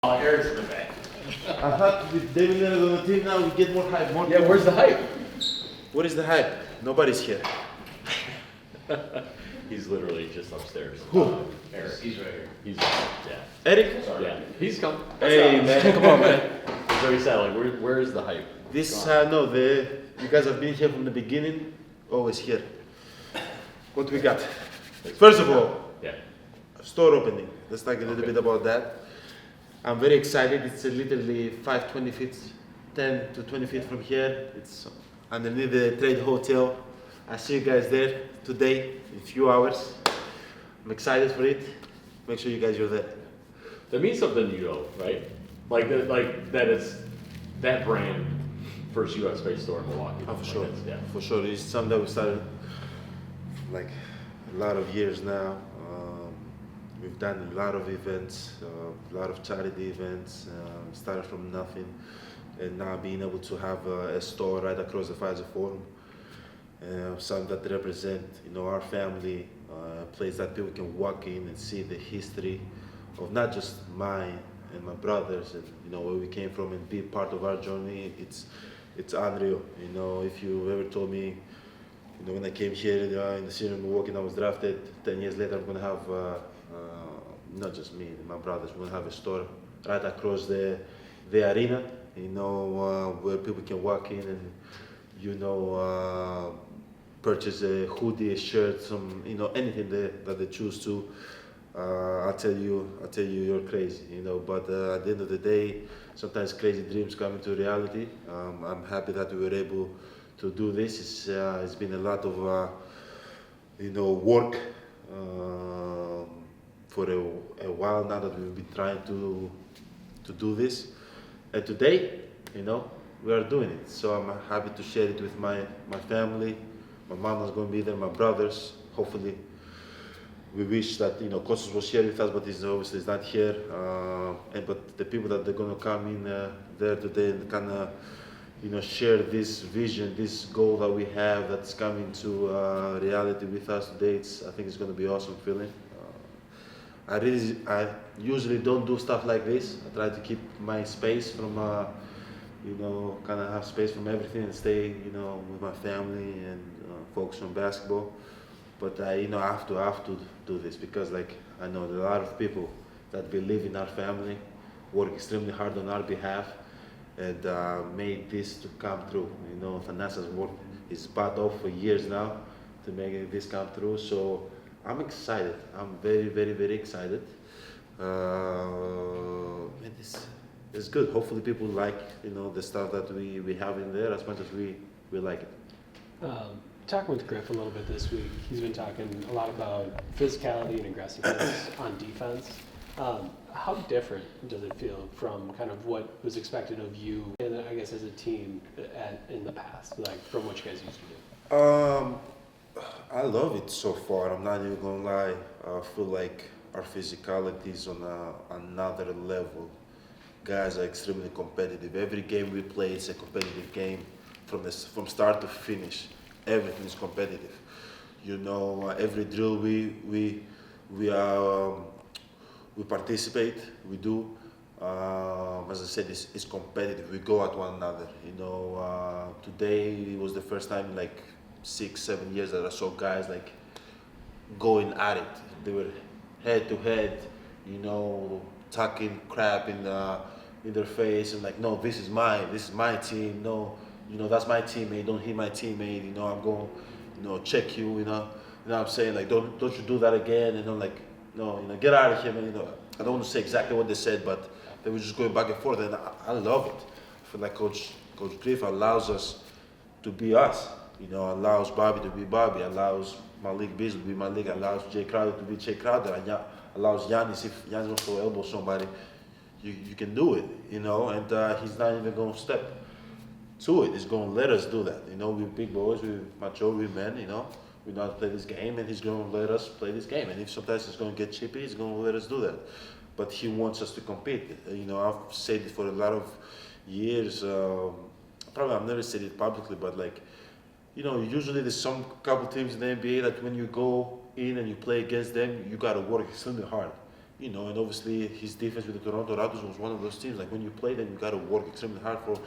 Eric's in the back. With Damian Lillard on the team now, we get more hype. More Yeah, where's the hype? What is the hype? Nobody's here. He's literally just upstairs. Who? Eric. He's right here. He's Eric? Sorry. Yeah. He's come. Hey man, come on man. So he said, like, where is the hype? This you guys have been here from the beginning. Always here. What we got? First of all, Yeah. store opening. Let's talk a little bit about that. I'm very excited. It's literally 20 feet, 10 to 20 feet from here. It's underneath the Trade Hotel. I see you guys there today in a few hours. I'm excited for it. Make sure you guys are there. That means something to you, though, right? Like that it's that brand first U.S.-based store in Milwaukee. Oh, for sure. Yeah. For sure. It's something that we started like a lot of years now. We've done a lot of events, a lot of charity events, started from nothing, and now being able to have a store right across the Pfizer Forum, something that represent, our family, a place that people can walk in and see the history of not just mine and my brothers, and where we came from, and be part of our journey. It's unreal. If you ever told me, when I came here in the city of Milwaukee and I was drafted, 10 years later I'm gonna have not just me, my brothers, we're gonna have a store right across the arena, where people can walk in and, purchase a hoodie, a shirt, some, anything that they choose to. I'll tell you, you're crazy, but at the end of the day, sometimes crazy dreams come into reality. I'm happy that we were able to do this. It's been a lot of, work, for a while now that we've been trying to do this, and today, we are doing it. So I'm happy to share it with my family. My mom is going to be there, my brothers. Hopefully, we wish that Kostas was here with us, but he's obviously not here. But the people that they're going to come in there today and kind of share this vision, this goal that we have that's coming to reality with us today. I think it's going to be awesome feeling. I usually don't do stuff like this. I try to keep my space from, kind of have space from everything and stay, with my family and focus on basketball. But I have to do this because, I know there are a lot of people that believe in our family, work extremely hard on our behalf, and made this to come through. Thanasis worked his butt off for years now to make this come through. So I'm excited. I'm very, very, very excited. And it's good. Hopefully people like, the stuff that we have in there as much as we like it. Talking with Griff a little bit this week, he's been talking a lot about physicality and aggressiveness on defense. How different does it feel from kind of what was expected of you, and I guess as a team in the past, from what you guys used to do? I love it so far. I'm not even gonna lie. I feel like our physicality is on another level. Guys are extremely competitive. Every game we play is a competitive game from start to finish. Everything is competitive. Every drill we participate, we do. As I said, it's competitive. We go at one another. Today was the first time in 6-7 years that I saw guys going at it. They were head to head, talking crap in their face and no, this is my team. No, that's my teammate. Don't hit my teammate. I'm going, check you. You know what I'm saying? Don't you do that again? And I'm no, get out of here, man. I don't want to say exactly what they said, but they were just going back and forth, and I love it. I feel like Coach Griff allows us to be us. Allows Bobby to be Bobby, allows Malik Beasley to be Malik, allows Jay Crowder to be Jay Crowder, and allows Giannis, if Giannis wants to elbow somebody, you can do it, and he's not even going to step to it. He's going to let us do that. We're big boys, we're mature, we're men, we know how to play this game, and he's going to let us play this game. And if sometimes it's going to get chippy, he's going to let us do that. But he wants us to compete. I've said it for a lot of years. Probably I've never said it publicly, but usually there's some couple teams in the NBA that when you go in and you play against them, you got to work extremely hard. and obviously his defense with the Toronto Raptors was one of those teams. Like when you play them, you got to work extremely hard for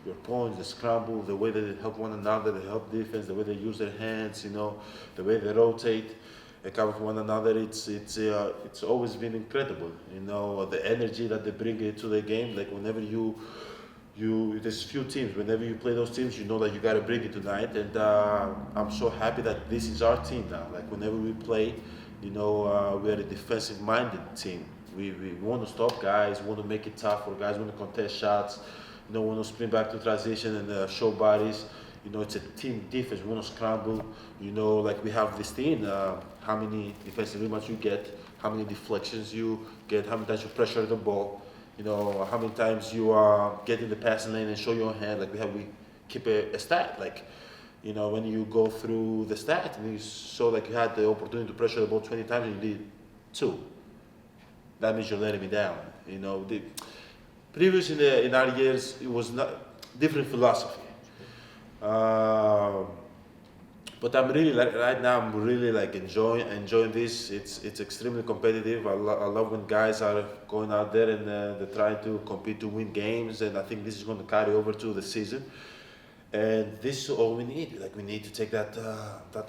your points, the scramble, the way that they help one another, they help defense, the way they use their hands, the way they rotate and cover for one another. It's always been incredible. The energy that they bring to the game. Like whenever there's few teams. Whenever you play those teams, you know that you got to bring it tonight. And I'm so happy that this is our team now. Like whenever we play, we are a defensive-minded team. We want to stop guys, want to make it tough for guys, want to contest shots, want to sprint back to transition and show bodies. It's a team defense. We want to scramble. Like we have this thing. How many defensive rebounds you get, how many deflections you get, how many times you pressure the ball. How many times you get in the passing lane and show your hand. Like we keep a stat. Like, when you go through the stat and you saw like you had the opportunity to pressure the ball 20 times and you did 2. That means you're letting me down. The previous in our years, it was not different philosophy. But I'm really right now. I'm really enjoying this. It's extremely competitive. I love when guys are going out there and they're trying to compete to win games. And I think this is going to carry over to the season. And this is all we need. Like we need to take that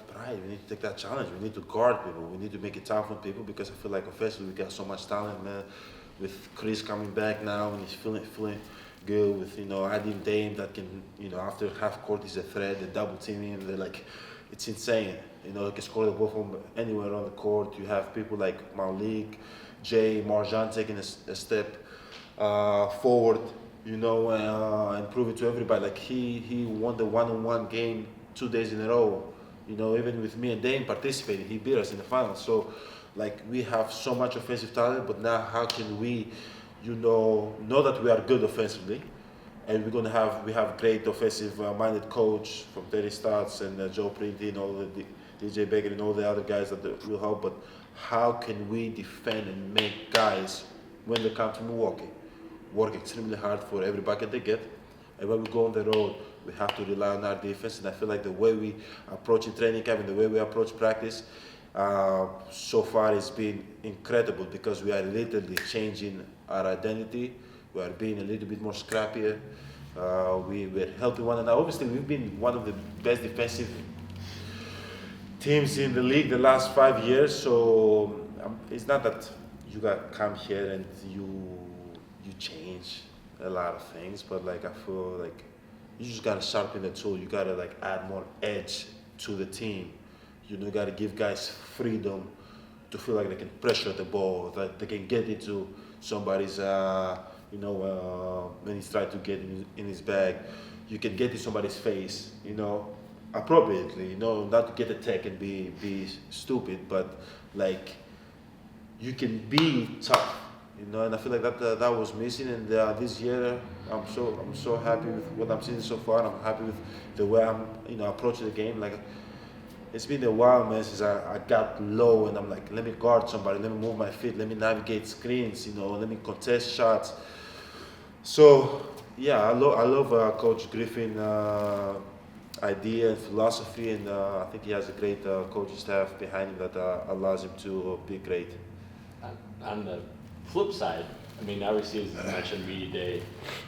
pride. We need to take that challenge. We need to guard people. We need to make it tough on people because I feel like offensively we got so much talent, man. With Chris coming back now and he's feeling good. With adding Dame that can after half court is a threat. They double team him. They're like. It's insane. They can score the ball from anywhere on the court. You have people like Malik, Jay, Marjan taking a step forward, and prove it to everybody. Like he won the one-on-one game 2 days in a row. Even with me and Dame participating, he beat us in the finals. So, like we have so much offensive talent, but now how can we, know that we are good offensively? And we have great offensive-minded coach from Terry Stotts and Joe Printy and all the DJ Baker and all the other guys that will help. But how can we defend and make guys, when they come to Milwaukee, work extremely hard for every bucket they get? And when we go on the road, we have to rely on our defense. And I feel like the way we approach in training camp and the way we approach practice, so far it's been incredible because we are literally changing our identity. We are being a little bit more scrappier. We're helping one another. Obviously, we've been one of the best defensive teams in the league the last 5 years. So it's not that you got to come here and you change a lot of things, but like I feel like you just got to sharpen the tool. You got to add more edge to the team. You got to give guys freedom to feel like they can pressure the ball, that they can get into somebody's. When he's trying to get in his bag, you can get in somebody's face, appropriately, not to get a tech and be stupid, but like you can be tough, and I feel like that was missing. And this year, I'm so happy with what I'm seeing so far. I'm happy with the way I'm, approaching the game. Like it's been a while, man, since I got low and I'm like, let me guard somebody, let me move my feet, let me navigate screens, let me contest shots. So yeah, I love Coach Griffin idea and philosophy, and I think he has a great coaching staff behind him that allows him to be great. On the flip side, I mean, obviously, as you mentioned, media day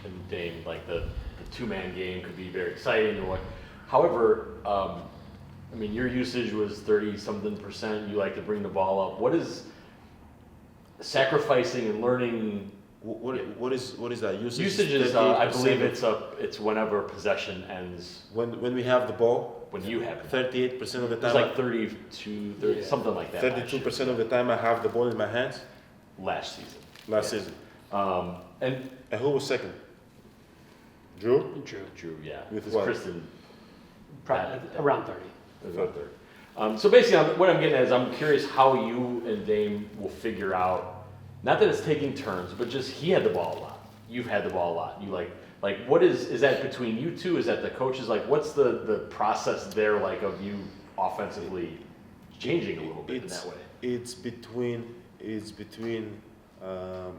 and Dame, like the two-man game could be very exciting or what. However, I mean, your usage was 30-something%. You like to bring the ball up. What is sacrificing and learning? What is that? Usage is, I believe it's whenever possession ends. When we have the ball. When you have it. 38% of the time. It's like 32, 30, yeah. Something like that. 32% of the time I have the ball in my hands. Last season. Season. And who was second? Jrue, yeah. With what? Kristen. Around 30. About 30. So basically, what I'm getting at is I'm curious how you and Dame will figure out. Not that it's taking turns, but just he had the ball a lot. You've had the ball a lot. You like what is that between you two? Is that the coaches? Like what's the process there like of you offensively changing a little bit in that way? It's between I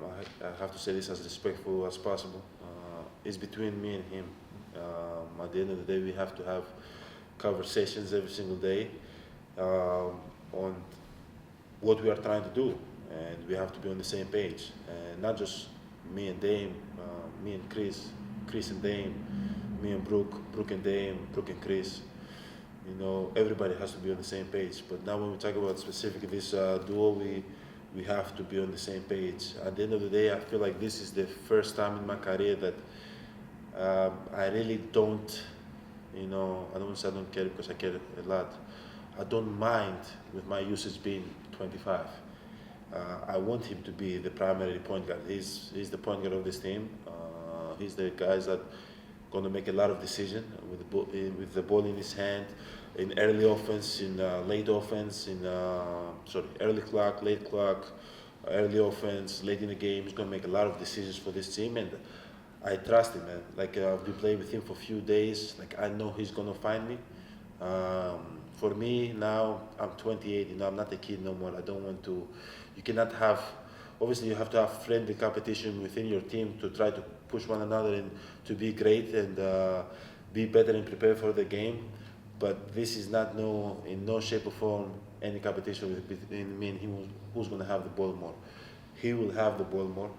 have to say this as respectful as possible. It's between me and him. At the end of the day, we have to have conversations every single day on what we are trying to do. and we have to be on the same page. And not just me and Dame, me and Chris and Dame, me and Brooke and Dame, Brooke and Chris. You know, everybody has to be on the same page. But now when we talk about specifically this duo, we have to be on the same page. At the end of the day, I feel like this is the first time in my career that I really don't, you know, I don't want to say I don't care because I care a lot. I don't mind with my usage being 25. I want him to be the primary point guard. He's the point guard of this team. He's the guys that going to make a lot of decisions with the ball in his hand, in early offense, in late offense, in early clock, late clock, early offense, late in the game. He's going to make a lot of decisions for this team, and I trust him, man. Like I've been playing with him for a few days. Like I know he's going to find me. For me now, I'm 28. You know, I'm not a kid no more. I don't want to. You cannot have. Obviously, you have to have friendly competition within your team to try to push one another and to be great and be better and prepare for the game. But this is not in no shape or form any competition between me and him who's going to have the ball more. He will have the ball more.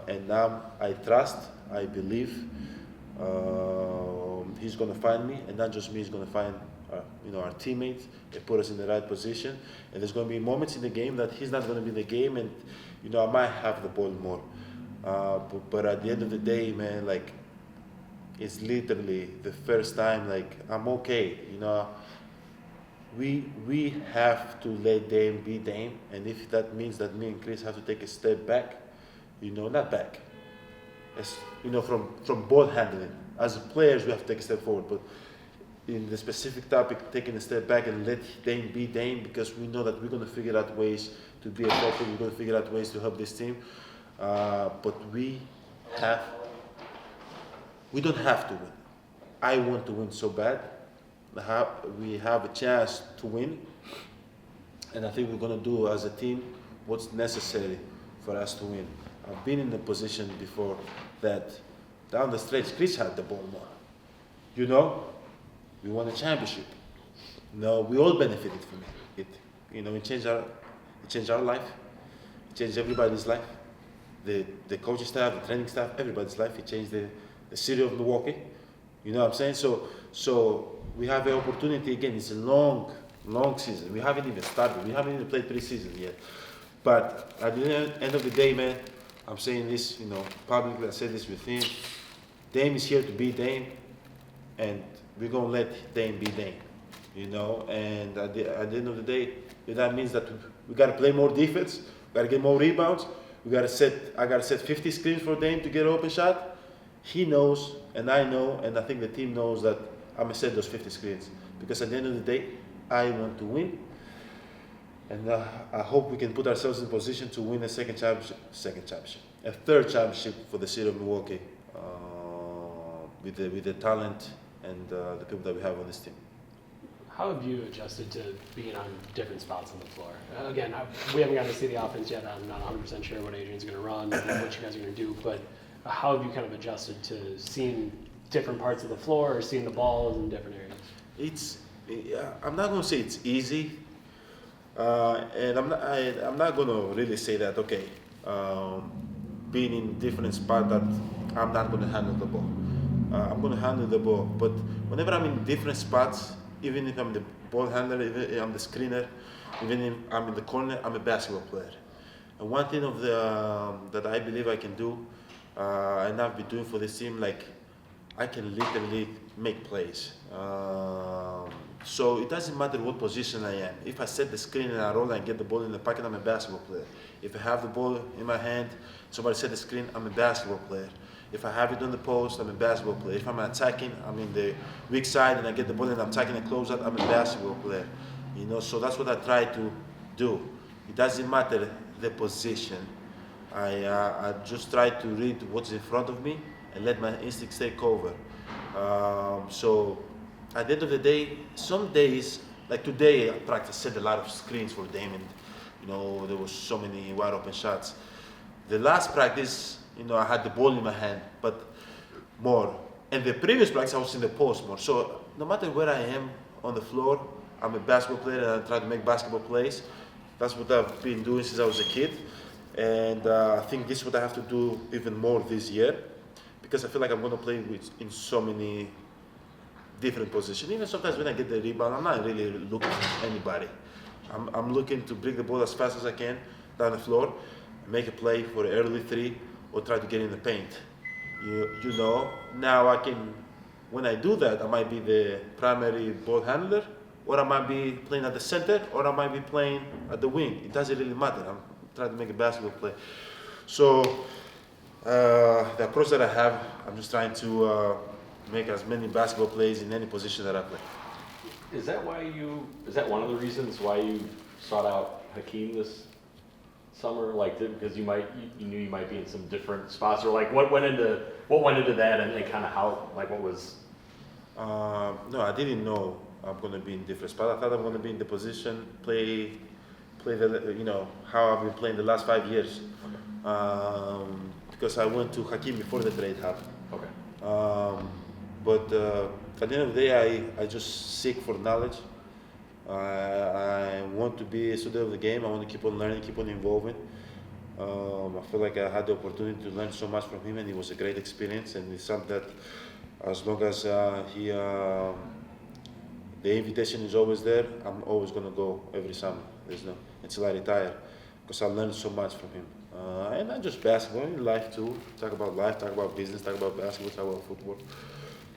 And now I trust, I believe he's going to find me, and not just me, he's going to find our teammates and put us in the right position. And there's going to be moments in the game that he's not going to be in the game, and I might have the ball more. But at the end of the day, man, like it's literally the first time. Like I'm okay, We have to let Dame be Dame, and if that means that me and Chris have to take a step back, not back, as from ball handling. As players, we have to take a step forward, but in the specific topic, taking a step back and let Dame be Dame, because we know that we're going to figure out ways to be effective. We're going to figure out ways to help this team, but we don't have to win. I want to win so bad. We have a chance to win, and I think we're going to do as a team what's necessary for us to win. I've been in a position before that down the stretch, Chris had the ball more. We won a championship. We all benefited from it. It changed our life. It changed everybody's life. The coaching staff, the training staff, everybody's life. It changed the city of Milwaukee. You know what I'm saying? So we have an opportunity again. It's a long season. We haven't even started. We haven't even played preseason yet. But at the end of the day, man, I'm saying this, publicly. I said this with him. Dame is here to be Dame, and we're gonna let Dame be Dame, And at the end of the day, that means that we gotta play more defense. We gotta get more rebounds. I gotta set 50 screens for Dame to get an open shot. He knows, and I know, and I think the team knows that I'm gonna set those 50 screens, because at the end of the day, I want to win. And I hope we can put ourselves in position to win a third championship for the city of Milwaukee, with the talent and the people that we have on this team. How have you adjusted to being on different spots on the floor? Again, we haven't gotten to see the offense yet. I'm not 100% sure what Adrian's going to run and what you guys are going to do, but how have you kind of adjusted to seeing different parts of the floor or seeing the balls in different areas? I'm not going to say it's easy. And I'm not going to really say that, okay, being in different spots that I'm not going to handle the ball. I'm going to handle the ball. But whenever I'm in different spots, even if I'm the ball handler, even if I'm the screener, even if I'm in the corner, I'm a basketball player. And one thing that I believe I can do, and I've been doing for this team, like I can literally make plays. So it doesn't matter what position I am. If I set the screen and I roll and get the ball in the pocket, I'm a basketball player. If I have the ball in my hand, somebody set the screen, I'm a basketball player. If I have it on the post, I'm a basketball player. If I'm attacking, I'm in the weak side and I get the ball and I'm attacking a closeout, I'm a basketball player. So that's what I try to do. It doesn't matter the position. I just try to read what's in front of me and let my instincts take over. So at the end of the day, some days, like today, I practiced, set a lot of screens for Damian. There was so many wide open shots. The last practice, I had the ball in my hand, but more. And the previous practice, I was in the post more. So no matter where I am on the floor, I'm a basketball player and I try to make basketball plays. That's what I've been doing since I was a kid, and I think this is what I have to do even more this year, because I feel like I'm going to play in so many different positions. Even sometimes when I get the rebound, I'm not really looking at anybody. I'm looking to bring the ball as fast as I can down the floor, make a play for an early three, or try to get in the paint. You know, now I can, when I do that, I might be the primary ball handler, or I might be playing at the center, or I might be playing at the wing. It doesn't really matter. I'm trying to make a basketball play. So the approach that I have, I'm just trying to make as many basketball plays in any position that I play. Is that one of the reasons why you sought out Hakeem this summer? Like, because you knew you might be in some different spots, or like what went into that, and kind of how, like, what was? No, I didn't know I'm going to be in different spots. I thought I'm going to be in the position, play the, how I've been playing the last 5 years. Because I went to Hakeem before the trade happened. Okay. But at the end of the day, I just seek for knowledge. I want to be a student of the game. I want to keep on learning, keep on evolving. I feel like I had the opportunity to learn so much from him, and it was a great experience. And it's something that, as long as the invitation is always there, I'm always going to go every summer. Until I retire, because I learned so much from him. And not just basketball, in life too. Talk about life, talk about business, talk about basketball, talk about football.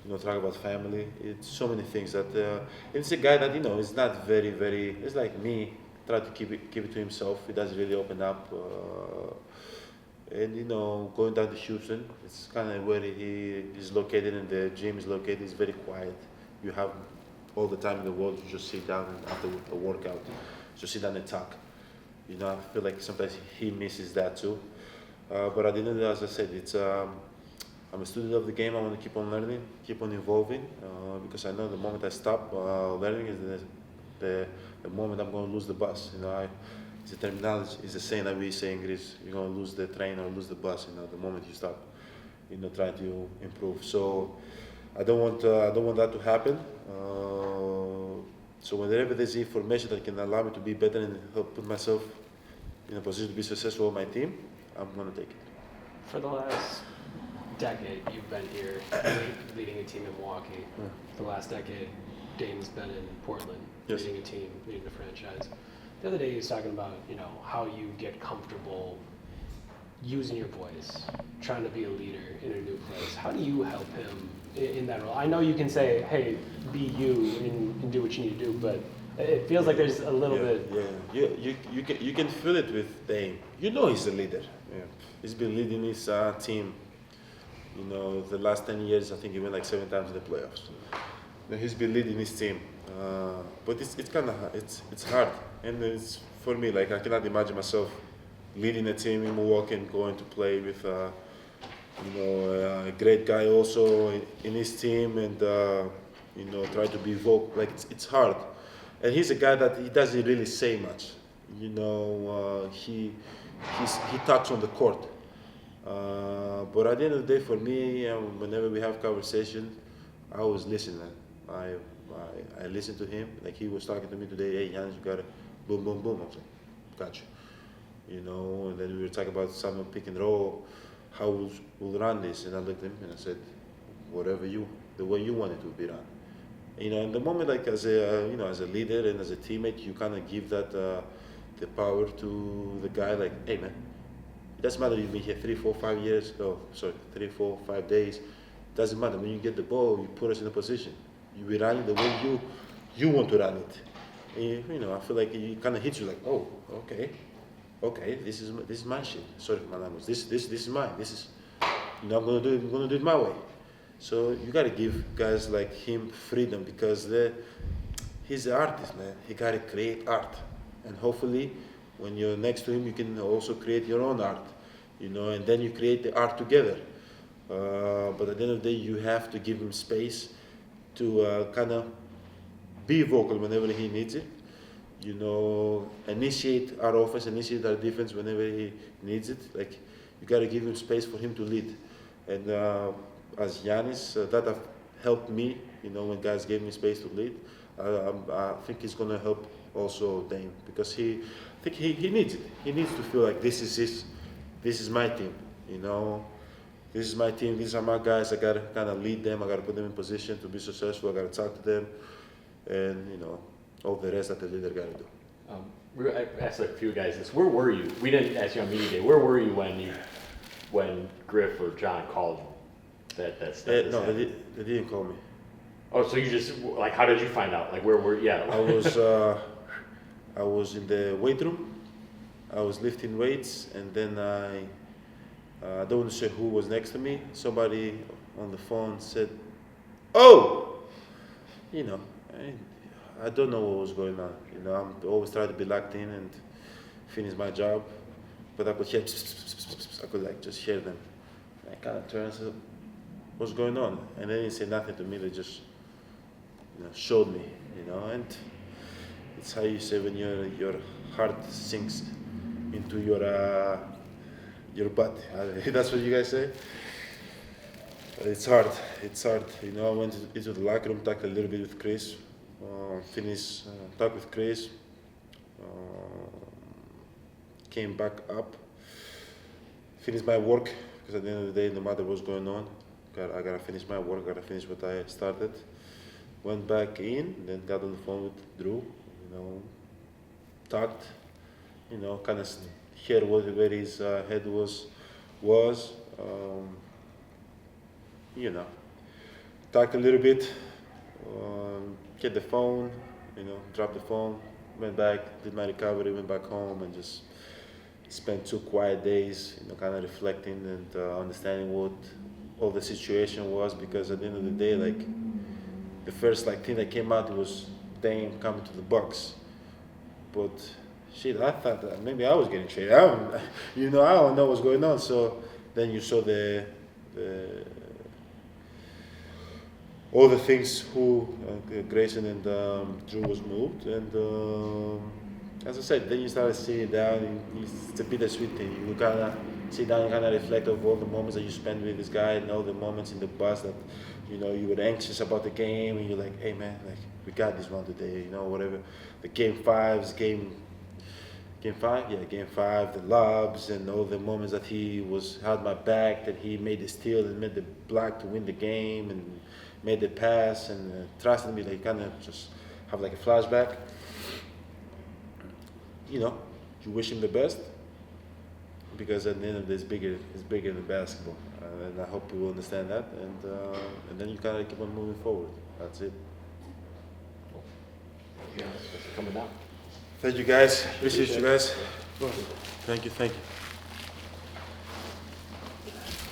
Talk about family. It's so many things that. It's a guy that is not very, very. It's like me. Try to keep it to himself. He doesn't really open up. And going down to Houston, it's kind of where he is located, and the gym is located. It's very quiet. You have all the time in the world to just sit down and after a workout, just sit down and talk. I feel like sometimes he misses that too. But at the end of the day, as I said, it's. I'm a student of the game. I want to keep on learning, keep on evolving, because I know the moment I stop learning is the moment I'm going to lose the bus. It's a terminology, it's a saying that we say in Greece. You're going to lose the train or lose the bus. The moment you stop, trying to improve. So I don't want that to happen. So whenever there's information that can allow me to be better and help put myself in a position to be successful with my team, I'm going to take it. For the last decade, you've been here leading a team in Milwaukee. Yeah. For the last decade, Dame's been in Portland, Yes. leading a team, leading the franchise. The other day, he was talking about how you get comfortable using your voice, trying to be a leader in a new place. How do you help him in that role? I know you can say, "Hey, be you and do what you need to do," but it feels like there's a little bit. Yeah. You can feel it with Dame. He's a leader. Yeah. He's been leading his team. The last 10 years, I think he went like 7 times in the playoffs. He's been leading his team, but it's kind of it's hard, and it's for me, like, I cannot imagine myself leading a team in Milwaukee and going to play with a great guy also in his team, and try to be vocal. Like, it's hard, and he's a guy that he doesn't really say much. He talks on the court. But at the end of the day, for me, whenever we have conversation, I always listen. I listen to him. Like, he was talking to me today. Hey, Giannis, you got it. Boom, boom, boom. I was like, got you. And then we were talking about some pick and roll, how we'll run this. And I looked at him and I said, the way you want it to be run. In the moment, like, as a leader and as a teammate, you kind of give that the power to the guy. Like, hey, man. It doesn't matter if you've been here 3, 4, 5 years. 3, 4, 5 days. It doesn't matter. When you get the ball, you put us in a position. You be running the way you want to run it. And, I feel like it kind of hits you like, oh, okay, this is my shit. Sorry for my language. This is mine. This is, I'm gonna do it my way. So you gotta give guys like him freedom, because he's an artist, man. He gotta create art, and hopefully, when you're next to him, you can also create your own art, and then you create the art together. But at the end of the day, you have to give him space to kind of be vocal whenever he needs it. Initiate our offense, initiate our defense whenever he needs it. Like, you got to give him space for him to lead. And as Giannis, that have helped me. When guys gave me space to lead, I think it's going to help also Dame, because I think he needs it. He needs to feel like this is my team, you know. This is my team. These are my guys. I gotta kind of lead them. I gotta put them in position to be successful. I gotta talk to them, and you know, all the rest that the leader gotta do. I asked a few guys this. Where were you? We didn't ask you on media day. Where were you when Griff or John called you? No, they didn't call me. Oh, so you just like? How did you find out? Like, where were? Yeah. I was in the weight room. I was lifting weights, and then I don't want to say who was next to me. Somebody on the phone said, "Oh, you know, I don't know what was going on. You know, I'm always trying to be locked in and finish my job, but I could hear, I could like just hear them. I kind of turned and said, what's going on? And they didn't say nothing to me. They just, you know, showed me, you know, and it's how you say when your heart sinks into your butt. That's what you guys say. It's hard. You know, I went into the locker room, talked a little bit with Chris, talked with Chris, came back up, finished my work, because at the end of the day, no matter what's going on, I gotta finish my work, gotta finish what I started. Went back in, then got on the phone with Jrue, you know, talked, you know, kind of hear where his head was, you know, talked a little bit, get the phone, you know, dropped the phone, went back, did my recovery, went back home, and just spent 2 quiet days, you know, kind of reflecting and understanding what all the situation was, because at the end of the day, like, the first thing that came out was Dame coming to the Bucks, but shit, I thought that maybe I was getting traded. I don't know what's going on. So then you saw all the things who Grayson and Jrue was moved, and as I said, then you started sitting down, and it's a bittersweet thing. You kind of sit down and kind of reflect of all the moments that you spent with this guy, and all the moments in the bus that, you know, you were anxious about the game, and you're like, hey man, like, we got this one today, you know, whatever. The game 5, the lobs, and all the moments that he had my back, that he made the steal and made the block to win the game, and made the pass, and trusted me, like, kind of just have like a flashback. You know, you wish him the best, because at the end of the day, it's bigger than basketball, and I hope you will understand that, and then you kind of keep on moving forward. That's it. Yeah, thanks for coming down. Thank you guys. Appreciate you guys. Thank you.